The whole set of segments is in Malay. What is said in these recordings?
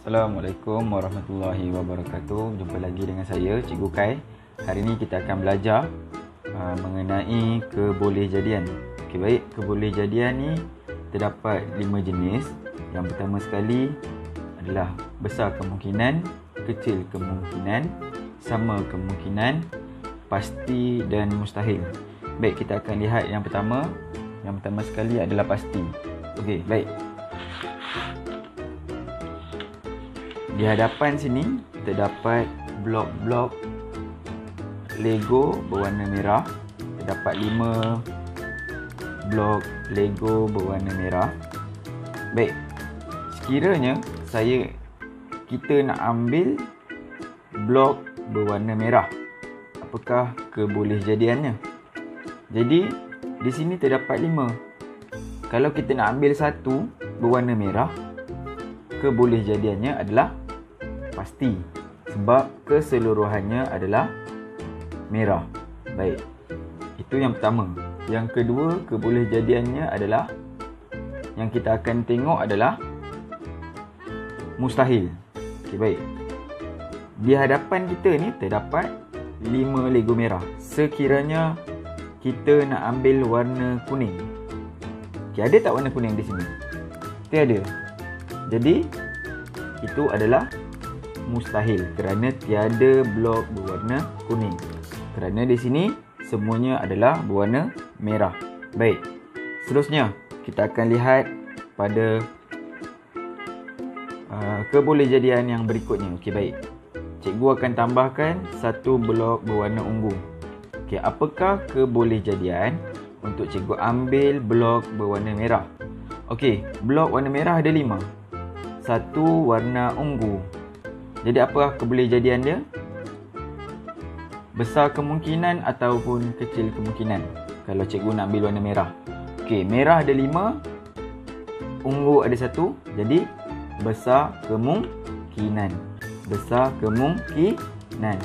Assalamualaikum warahmatullahi wabarakatuh. Jumpa lagi dengan saya, Cikgu Kai. Hari ini kita akan belajar mengenai kebolehjadian. Okey, baik. Kebolehjadian ni terdapat 5 jenis. Yang pertama sekali adalah besar kemungkinan, kecil kemungkinan, sama kemungkinan, pasti dan mustahil. Baik, kita akan lihat yang pertama. Yang pertama sekali adalah pasti. Okey, baik. Di hadapan sini terdapat blok-blok Lego berwarna merah. Terdapat 5 blok Lego berwarna merah. Baik, sekiranya kita nak ambil blok berwarna merah, apakah kebolehjadiannya? Jadi di sini terdapat 5. Kalau kita nak ambil satu berwarna merah, kebolehjadiannya adalah pasti, sebab keseluruhannya adalah merah. Baik, itu yang pertama. Yang kedua, kebolehjadiannya adalah, yang kita akan tengok adalah mustahil. Okey, baik. Di hadapan kita ni terdapat 5 Lego merah. Sekiranya kita nak ambil warna kuning. Okey, ada tak warna kuning di sini? Tiada. Jadi itu adalah mustahil kerana tiada blok berwarna kuning. Kerana di sini semuanya adalah berwarna merah. Baik. Seterusnya kita akan lihat pada kebolehjadian yang berikutnya. Okey, baik. Cikgu akan tambahkan satu blok berwarna ungu. Okey, apakah kebolehjadian untuk cikgu ambil blok berwarna merah? Okey, blok warna merah ada 5. Satu warna ungu. Jadi apakah kebolehjadian dia? Besar kemungkinan ataupun kecil kemungkinan kalau cikgu nak ambil warna merah. Okey, merah ada 5, ungu ada 1. Jadi besar kemungkinan. Besar kemungkinan.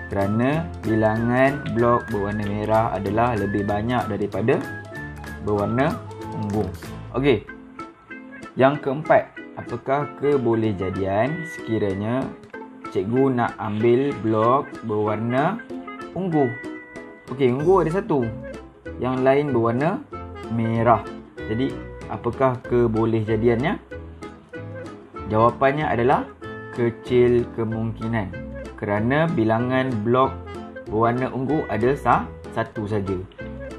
Kerana bilangan blok berwarna merah adalah lebih banyak daripada berwarna ungu. Okey. Yang keempat, apakah kebolehjadian sekiranya cikgu nak ambil blok berwarna ungu? Okey, ungu ada 1. Yang lain berwarna merah. Jadi, apakah kebolehjadiannya? Jawapannya adalah kecil kemungkinan. Kerana bilangan blok berwarna ungu ada 1 saja.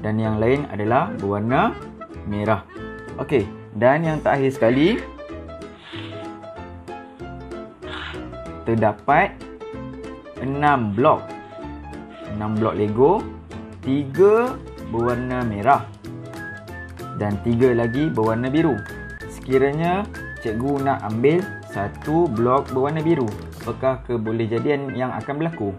Dan yang lain adalah berwarna merah. Okey, dan yang terakhir sekali, terdapat 6 blok Lego, 3 berwarna merah dan 3 lagi berwarna biru. Sekiranya cikgu nak ambil satu blok berwarna biru, apakah kebolehjadian yang akan berlaku?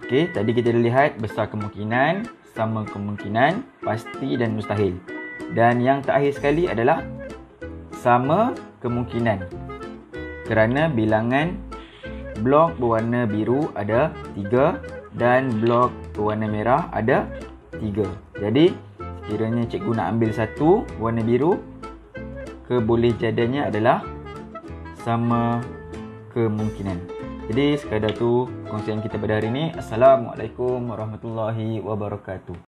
Okey, tadi kita dah lihat besar kemungkinan, sama kemungkinan, pasti dan mustahil. Dan yang terakhir sekali adalah sama kemungkinan. Kerana bilangan blok berwarna biru ada 3 dan blok berwarna merah ada 3. Jadi, sekiranya cikgu nak ambil satu warna biru, kebolehjadiannya adalah sama kemungkinan. Jadi, sekadar tu kongsian kita pada hari ini. Assalamualaikum warahmatullahi wabarakatuh.